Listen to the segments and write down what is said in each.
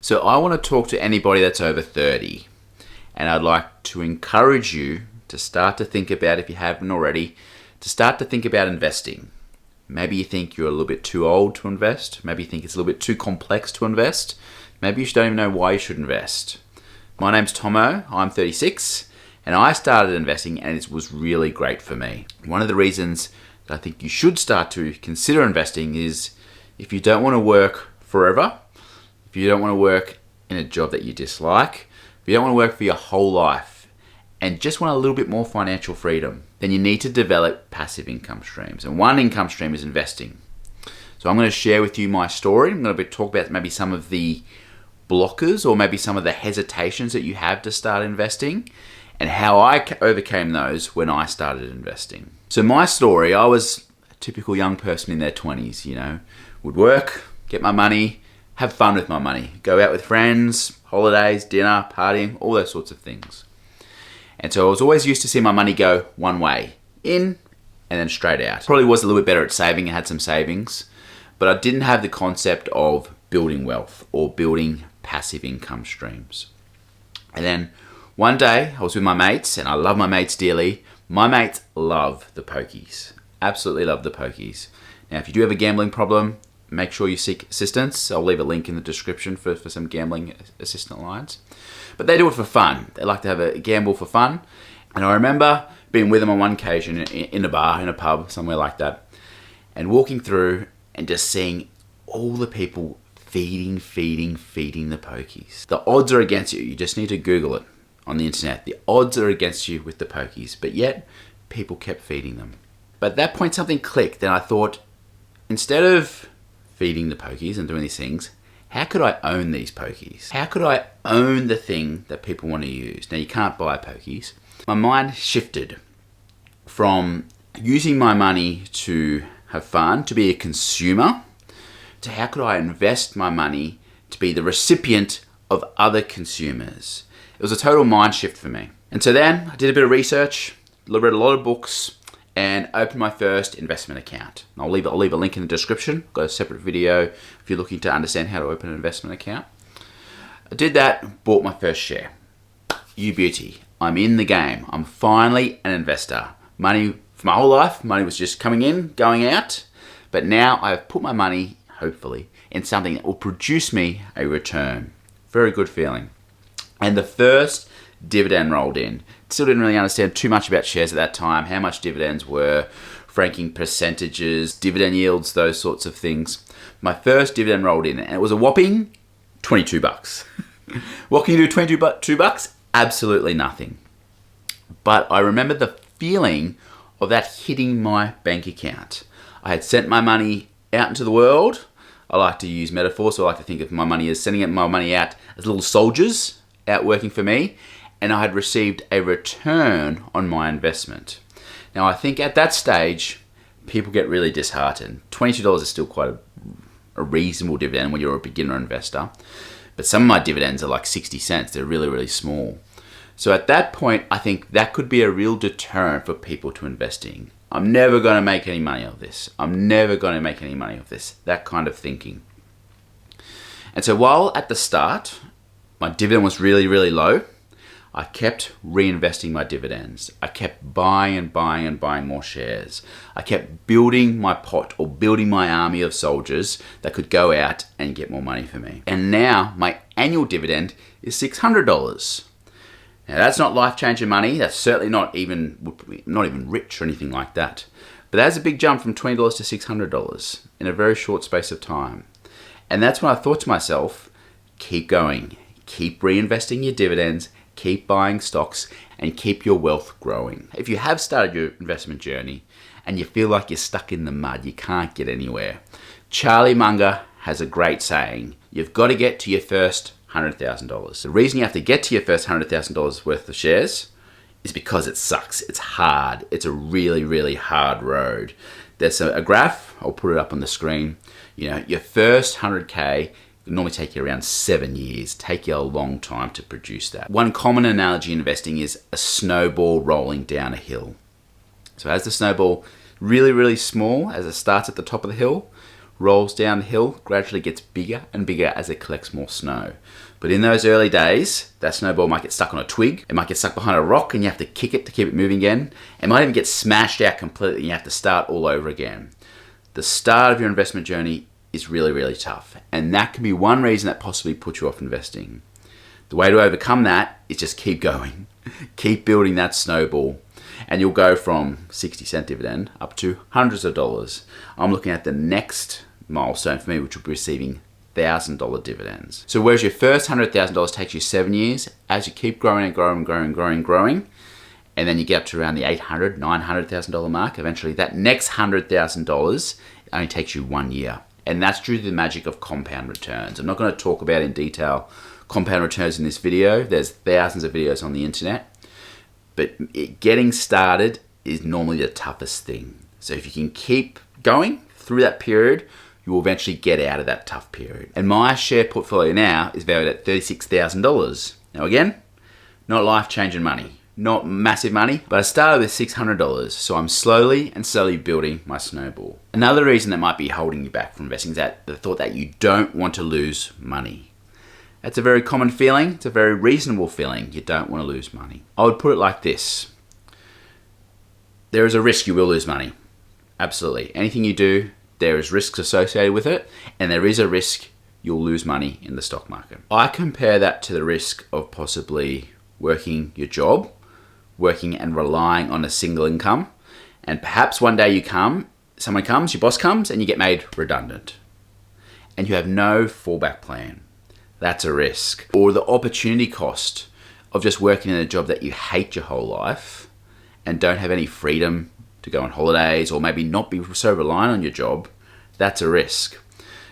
So I want to talk to anybody that's over 30, and I'd like to encourage you to start to think about, if you haven't already, to start to think about investing. Maybe you think you're a little bit too old to invest. Maybe you think it's a little bit too complex to invest. Maybe you don't even know why you should invest. My name's Tomo, I'm 36, and I started investing and it was really great for me. One of the reasons that I think you should start to consider investing is if you don't want to work forever, if you don't want to work in a job that you dislike, if you don't want to work for your whole life and just want a little bit more financial freedom, then you need to develop passive income streams. And one income stream is investing. So I'm going to share with you my story. I'm going to talk about maybe some of the blockers or maybe some of the hesitations that you have to start investing and how I overcame those when I started investing. So my story, I was a typical young person in their 20s, would work, get my money, have fun with my money, go out with friends, holidays, dinner, partying, all those sorts of things. And so I was always used to see my money go one way, in and then straight out. Probably was a little bit better at saving and had some savings, but I didn't have the concept of building wealth or building passive income streams. And then one day I was with my mates, and I love my mates dearly. My mates love the pokies, absolutely love the pokies. Now, if you do have a gambling problem, make sure you seek assistance. I'll leave a link in the description for some gambling assistant lines. But they do it for fun. They like to have a gamble for fun. And I remember being with them on one occasion in a bar, in a pub, somewhere like that, and walking through and just seeing all the people feeding the pokies. The odds are against you. You just need to Google it on the internet. The odds are against you with the pokies, but yet people kept feeding them. But at that point something clicked, and I thought, instead of feeding the pokies and doing these things, how could I own these pokies? How could I own the thing that people want to use? Now, you can't buy pokies. My mind shifted from using my money to have fun, to be a consumer, to how could I invest my money to be the recipient of other consumers. It was a total mind shift for me. And so then I did a bit of research, read a lot of books, and opened my first investment account. I'll leave a link in the description. I've got a separate video if you're looking to understand how to open an investment account. I did that, bought my first share. You beauty, I'm in the game. I'm finally an investor. Money, for my whole life, money was just coming in, going out. But now I've put my money, hopefully, in something that will produce me a return. Very good feeling. And the first dividend rolled in. Still didn't really understand too much about shares at that time, how much dividends were, franking percentages, dividend yields, those sorts of things. My first dividend rolled in, and it was a whopping $22. What can you do 22 bucks? Absolutely nothing. But I remember the feeling of that hitting my bank account. I had sent my money out into the world. I like to use metaphors, so I like to think of my money as sending my money out as little soldiers out working for me, and I had received a return on my investment. Now, I think at that stage, people get really disheartened. $22 is still quite a reasonable dividend when you're a beginner investor, but some of my dividends are like 60 cents. They're really, really small. So at that point, I think that could be a real deterrent for people to investing. I'm never going to make any money off this. I'm never going to make any money off this. That kind of thinking. And so while at the start, my dividend was really, really low, I kept reinvesting my dividends. I kept buying more shares. I kept building my pot or building my army of soldiers that could go out and get more money for me. And now my annual dividend is $600. Now, that's not life-changing money. That's certainly not even rich or anything like that. But that's a big jump from $20 to $600 in a very short space of time. And that's when I thought to myself, keep going. Keep reinvesting your dividends, keep buying stocks, and keep your wealth growing. If you have started your investment journey and you feel like you're stuck in the mud, you can't get anywhere, Charlie Munger has a great saying, you've got to get to your first $100,000. The reason you have to get to your first $100,000 worth of shares is because it sucks. It's hard. It's a really, really hard road. There's a graph. I'll put it up on the screen. Your first 100K will normally take you around 7 years. Take you a long time to produce that. One common analogy in investing is a snowball rolling down a hill. So as the snowball really, really small, as it starts at the top of the hill, rolls down the hill, gradually gets bigger and bigger as it collects more snow. But in those early days, that snowball might get stuck on a twig, it might get stuck behind a rock and you have to kick it to keep it moving again. It might even get smashed out completely and you have to start all over again. The start of your investment journey is really, really tough. And that can be one reason that possibly puts you off investing. The way to overcome that is just keep going. Keep building that snowball. And you'll go from 60-cent dividend up to hundreds of dollars. I'm looking at the next milestone for me, which will be receiving $1,000 dividends. So whereas your first $100,000 takes you 7 years, as you keep growing and growing, and then you get up to around the $800,000, $900,000 mark, eventually that next $100,000 only takes you 1 year. And that's due to the magic of compound returns. I'm not going to talk about in detail compound returns in this video. There's thousands of videos on the internet. But getting started is normally the toughest thing. So if you can keep going through that period, you will eventually get out of that tough period. And my share portfolio now is valued at $36,000. Now again, not life-changing money, not massive money, but I started with $600. So I'm slowly building my snowball. Another reason that might be holding you back from investing is that the thought that you don't want to lose money. That's a very common feeling. It's a very reasonable feeling. You don't want to lose money. I would put it like this. There is a risk you will lose money. Absolutely. Anything you do, there is risks associated with it, and there is a risk you'll lose money in the stock market. I compare that to the risk of possibly working your job, working and relying on a single income, and perhaps one day someone comes, your boss comes, and you get made redundant, and you have no fallback plan. That's a risk. Or the opportunity cost of just working in a job that you hate your whole life and don't have any freedom to go on holidays or maybe not be so reliant on your job. That's a risk.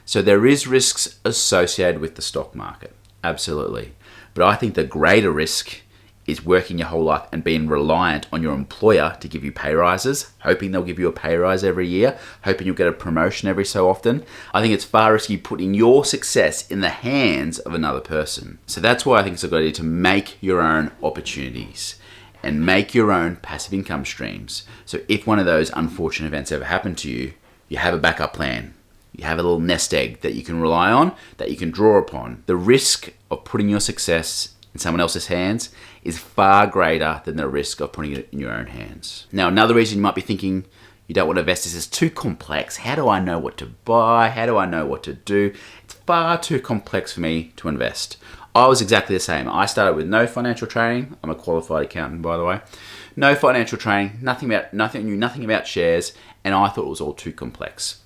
So there is risks associated with the stock market. Absolutely. But I think the greater risk is working your whole life and being reliant on your employer to give you pay rises, hoping they'll give you a pay rise every year, hoping you'll get a promotion every so often. I think it's far risky putting your success in the hands of another person. So that's why I think it's a good idea to make your own opportunities and make your own passive income streams. So if one of those unfortunate events ever happen to you, you have a backup plan. You have a little nest egg that you can rely on, that you can draw upon. The risk of putting your success in someone else's hands is far greater than the risk of putting it in your own hands. Now, another reason you might be thinking you don't want to invest is it's too complex. How do I know what to buy? How do I know what to do? It's far too complex for me to invest. I was exactly the same. I started with no financial training. I'm a qualified accountant, by the way. No financial training, knew nothing about shares, and I thought it was all too complex.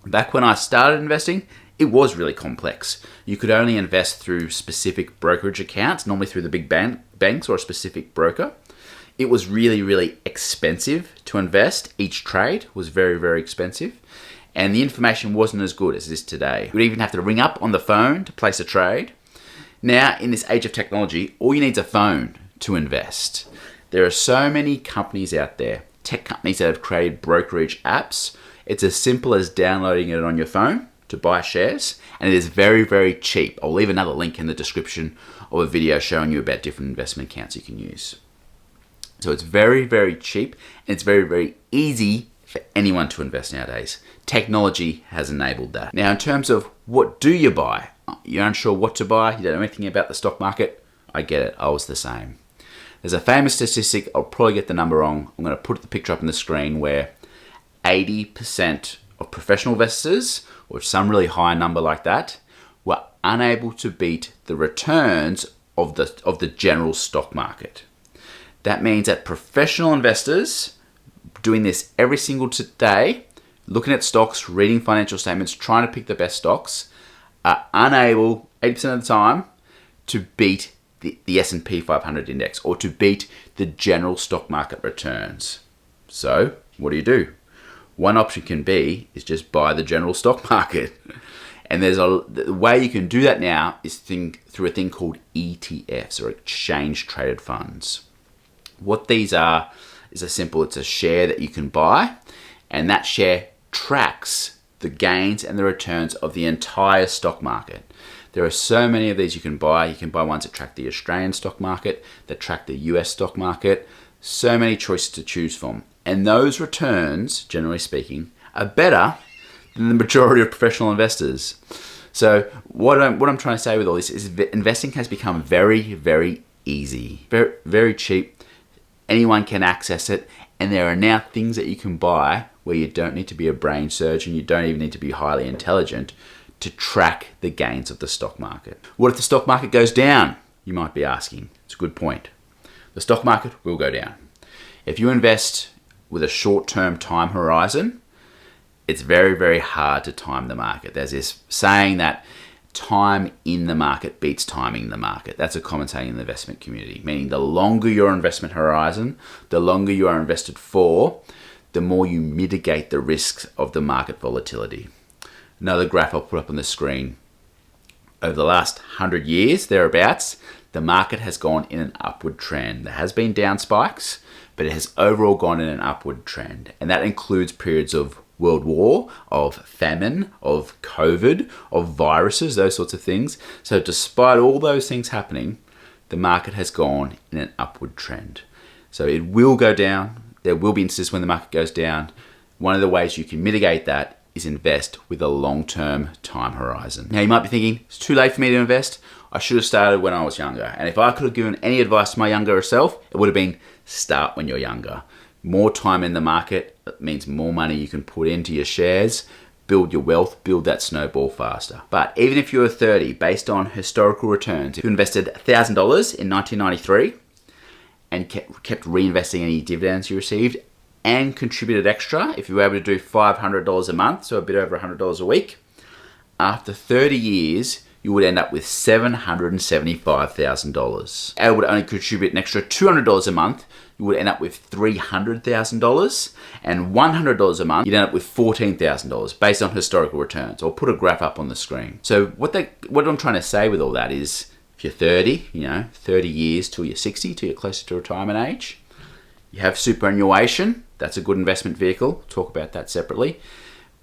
Back when I started investing, it was really complex. You could only invest through specific brokerage accounts, normally through the big banks or a specific broker. It was really, really expensive to invest. Each trade was very, very expensive. And the information wasn't as good as it is today. You would even have to ring up on the phone to place a trade. Now, in this age of technology, all you need is a phone to invest. There are so many companies out there, tech companies that have created brokerage apps. It's as simple as downloading it on your phone to buy shares, and it is very, very cheap. I'll leave another link in the description of a video showing you about different investment accounts you can use. So it's very, very cheap, and it's very, very easy for anyone to invest nowadays. Technology has enabled that. Now, in terms of what do you buy? You're unsure what to buy, you don't know anything about the stock market. I get it, I was the same. There's a famous statistic, I'll probably get the number wrong. I'm gonna put the picture up on the screen where 80% of professional investors, or some really high number like that, were unable to beat the returns of the general stock market. That means that professional investors doing this every single day, looking at stocks, reading financial statements, trying to pick the best stocks, are unable, 80% of the time, to beat the S&P 500 index or to beat the general stock market returns. So what do? One option can be is just buy the general stock market. And the way you can do that now is through a thing called ETFs, or exchange traded funds. What these are is it's a share that you can buy, and that share tracks the gains and the returns of the entire stock market. There are so many of these you can buy. You can buy ones that track the Australian stock market, that track the US stock market. So many choices to choose from. And those returns, generally speaking, are better than the majority of professional investors. So what I'm trying to say with all this is that investing has become very, very easy, very, very cheap. Anyone can access it, and there are now things that you can buy where you don't need to be a brain surgeon, you don't even need to be highly intelligent to track the gains of the stock market. What if the stock market goes down? You might be asking. It's a good point. The stock market will go down. If you invest with a short-term time horizon, it's very, very hard to time the market. There's this saying that time in the market beats timing the market. That's a common saying in the investment community, meaning the longer your investment horizon, the longer you are invested for, the more you mitigate the risks of the market volatility. Another graph I'll put up on the screen. Over the last 100 years, thereabouts, the market has gone in an upward trend. There has been down spikes, but it has overall gone in an upward trend. And that includes periods of World War, of famine, of COVID, of viruses, those sorts of things. So despite all those things happening, the market has gone in an upward trend. So it will go down. There will be instances when the market goes down. One of the ways you can mitigate that is invest with a long-term time horizon. Now you might be thinking, it's too late for me to invest. I should have started when I was younger. And if I could have given any advice to my younger self, it would have been start when you're younger. More time in the market means more money you can put into your shares, build your wealth, build that snowball faster. But even if you're 30, based on historical returns, if you invested $1,000 in 1993 and kept reinvesting any dividends you received and contributed extra, if you were able to do $500 a month, so a bit over $100 a week, after 30 years, you would end up with $775,000. Able to only contribute an extra $200 a month, you would end up with $300,000, and $100 a month, you'd end up with $14,000 based on historical returns. I'll put a graph up on the screen. So what I'm trying to say with all that is, if you're 30, 30 years till you're 60, till you're closer to retirement age, you have superannuation. That's a good investment vehicle. We'll talk about that separately.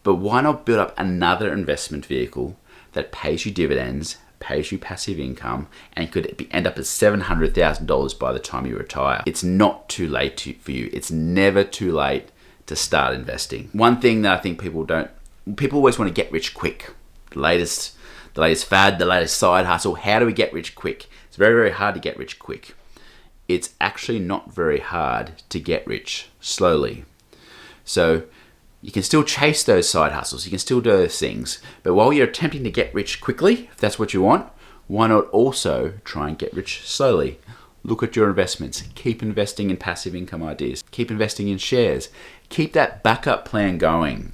But why not build up another investment vehicle that pays you dividends, pays you passive income, and could end up at $700,000 by the time you retire? It's not too late for you. It's never too late to start investing. One thing that I think people always want to get rich quick. The latest fad, the latest side hustle. How do we get rich quick? It's very, very hard to get rich quick. It's actually not very hard to get rich slowly. So you can still chase those side hustles, you can still do those things, but while you're attempting to get rich quickly, if that's what you want, why not also try and get rich slowly? Look at your investments, keep investing in passive income ideas, keep investing in shares, keep that backup plan going.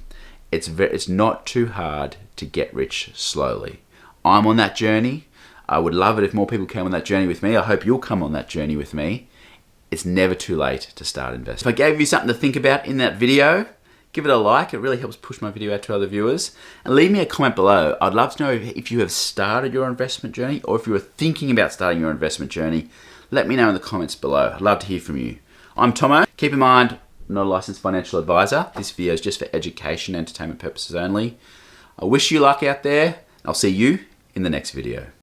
It's not too hard to get rich slowly. I'm on that journey. I would love it if more people came on that journey with me. I hope you'll come on that journey with me. It's never too late to start investing. If I gave you something to think about in that video, give it a like. It really helps push my video out to other viewers. And leave me a comment below. I'd love to know if you have started your investment journey or if you are thinking about starting your investment journey. Let me know in the comments below. I'd love to hear from you. I'm Tomo. Keep in mind, I'm not a licensed financial advisor. This video is just for education and entertainment purposes only. I wish you luck out there. I'll see you in the next video.